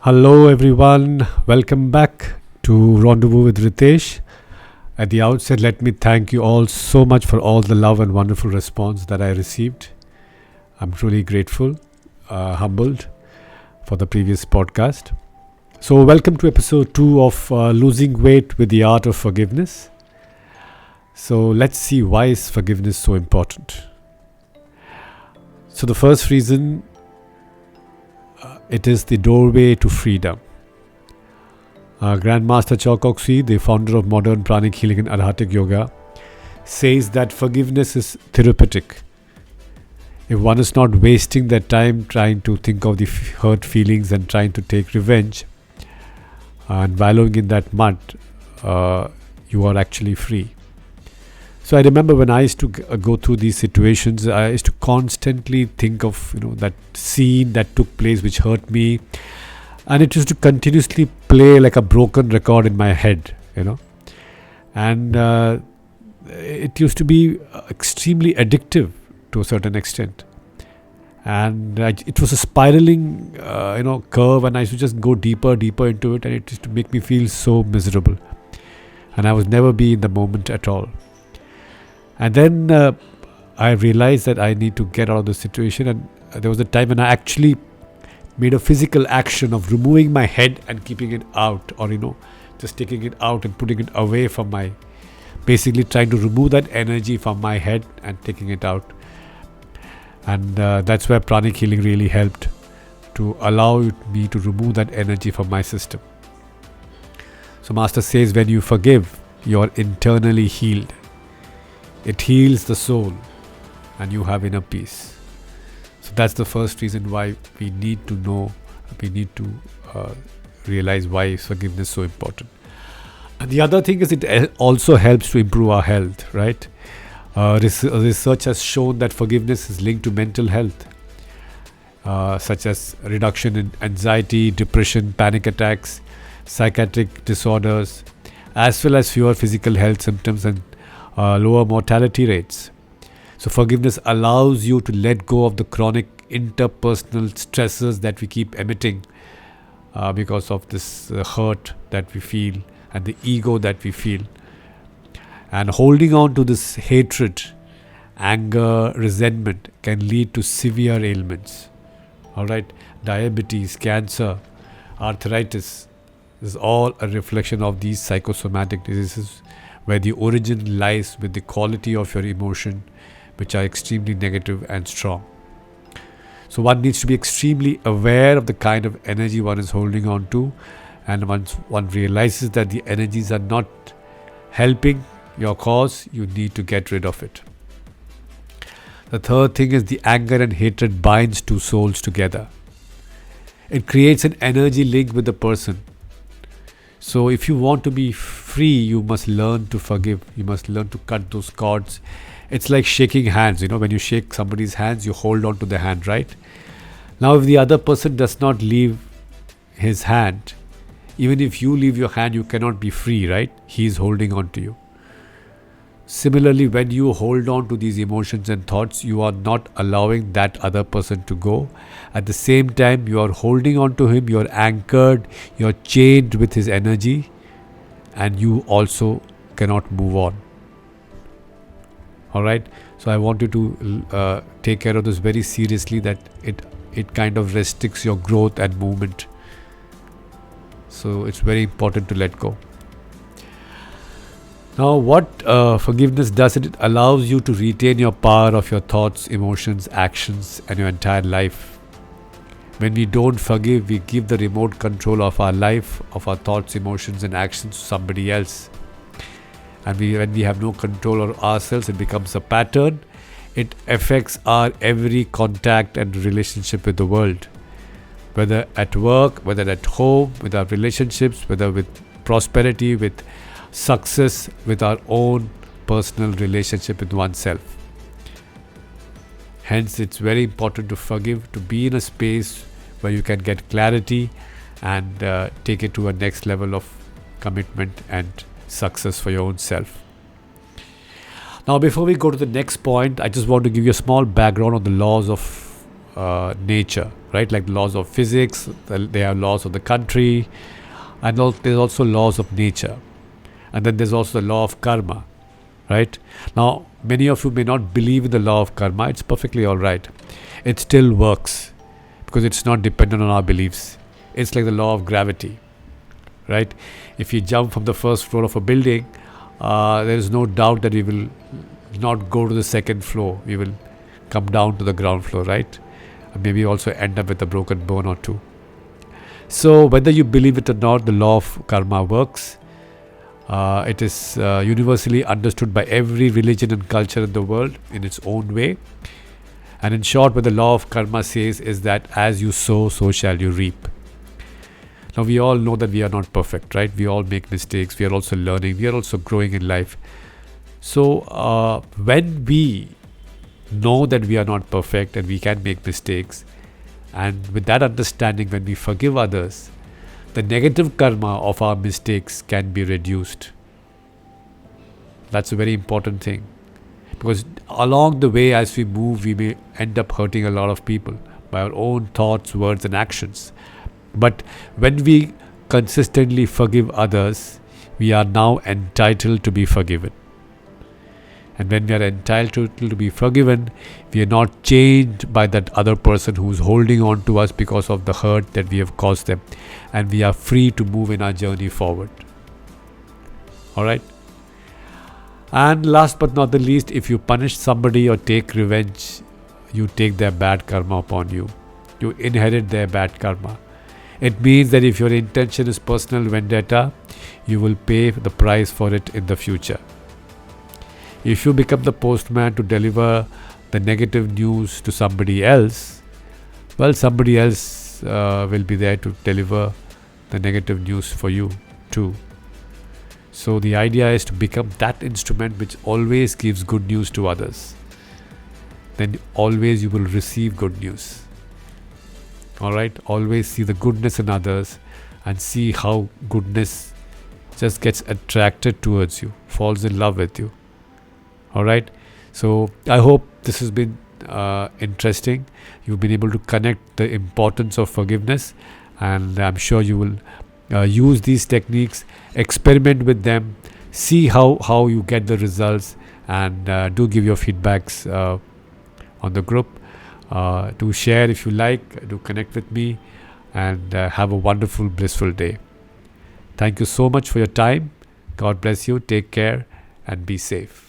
Hello, everyone. Welcome back to Rendezvous with Ritesh. At the outset, let me thank you all so much for all the love and wonderful response that I received. I'm truly grateful, humbled for the previous podcast. So, welcome to episode 2 of Losing Weight with the Art of Forgiveness. So, let's see why is forgiveness so important. So, the first reason, it is the doorway to freedom. Grandmaster Chokoksui, the founder of modern pranic healing and Adhatic yoga, says that forgiveness is therapeutic. If one is not wasting their time trying to think of the hurt feelings and trying to take revenge and wallowing in that mud, you are actually free. So I remember when I used to go through these situations, I used to constantly think of that scene that took place which hurt me, and it used to continuously play like a broken record in my head, and it used to be extremely addictive to a certain extent, and it was a spiraling curve, and I used to just go deeper into it, and it used to make me feel so miserable, and I was never be in the moment at all. And then I realized that I need to get out of the situation, and there was a time when I actually made a physical action of removing my head and keeping it out, or just taking it out and putting it away from basically trying to remove that energy from my head and taking it out. And that's where pranic healing really helped to allow me to remove that energy from my system. So Master says, when you forgive, you're internally healed. It heals the soul and you have inner peace. So that's the first reason why we need to realize why forgiveness is so important. And the other thing is it also helps to improve our health, right? Research has shown that forgiveness is linked to mental health, such as reduction in anxiety, depression, panic attacks, psychiatric disorders, as well as fewer physical health symptoms and lower mortality rates. So forgiveness allows you to let go of the chronic interpersonal stresses that we keep emitting because of this hurt that we feel and the ego that we feel. And holding on to this hatred, anger, resentment can lead to severe ailments. Alright, diabetes, cancer, arthritis is all a reflection of these psychosomatic diseases, where the origin lies with the quality of your emotion, which are extremely negative and strong. So one needs to be extremely aware of the kind of energy one is holding on to, and once one realizes that the energies are not helping your cause, you need to get rid of it. The third thing is the anger and hatred binds two souls together. It creates an energy link with the person. So if you want to be free, you must learn to forgive. You must learn to cut those cords. It's like shaking hands. When you shake somebody's hands, you hold on to the hand, right? Now, if the other person does not leave his hand, even if you leave your hand, you cannot be free, right? He is holding on to you. Similarly, when you hold on to these emotions and thoughts, you are not allowing that other person to go. At the same time, you are holding on to him, you are anchored, you are chained with his energy, and you also cannot move on. Alright, so I want you to take care of this very seriously, that it kind of restricts your growth and movement. So it's very important to let go. Now, what forgiveness does, it allows you to retain your power of your thoughts, emotions, actions, and your entire life. When we don't forgive, we give the remote control of our life, of our thoughts, emotions, and actions to somebody else. And when we have no control over ourselves, it becomes a pattern. It affects our every contact and relationship with the world. Whether at work, whether at home, with our relationships, whether with prosperity, with success, with our own personal relationship with oneself. Hence, it's very important to forgive, to be in a space where you can get clarity and take it to a next level of commitment and success for your own self. Now, before we go to the next point, I just want to give you a small background on the laws of nature, right? Like laws of physics, there are laws of the country, and there's also laws of nature. And then there's also the law of karma, right? Now, many of you may not believe in the law of karma. It's perfectly all right. It still works because it's not dependent on our beliefs. It's like the law of gravity, right? If you jump from the first floor of a building, there is no doubt that we will not go to the second floor. We will come down to the ground floor, right? And maybe also end up with a broken bone or two. So whether you believe it or not, the law of karma works. It is universally understood by every religion and culture in the world in its own way. And in short, what the law of karma says is that as you sow, so shall you reap. Now, we all know that we are not perfect, right? We all make mistakes. We are also learning. We are also growing in life. So when we know that we are not perfect and we can make mistakes, and with that understanding, when we forgive others, the negative karma of our mistakes can be reduced. That's a very important thing. Because along the way, as we move, we may end up hurting a lot of people by our own thoughts, words, and actions. But when we consistently forgive others, we are now entitled to be forgiven. And when we are entitled to be forgiven, we are not chained by that other person who is holding on to us because of the hurt that we have caused them. And we are free to move in our journey forward. Alright? And last but not the least, if you punish somebody or take revenge, you take their bad karma upon you. You inherit their bad karma. It means that if your intention is personal vendetta, you will pay the price for it in the future. If you become the postman to deliver the negative news to somebody else, well, somebody else will be there to deliver the negative news for you too. So the idea is to become that instrument which always gives good news to others. Then always you will receive good news. Alright, always see the goodness in others and see how goodness just gets attracted towards you, falls in love with you. Alright, so I hope this has been interesting. You've been able to connect the importance of forgiveness, and I'm sure you will use these techniques, experiment with them, see how you get the results, and do give your feedbacks on the group. Do share if you like, do connect with me, and have a wonderful, blissful day. Thank you so much for your time. God bless you. Take care and be safe.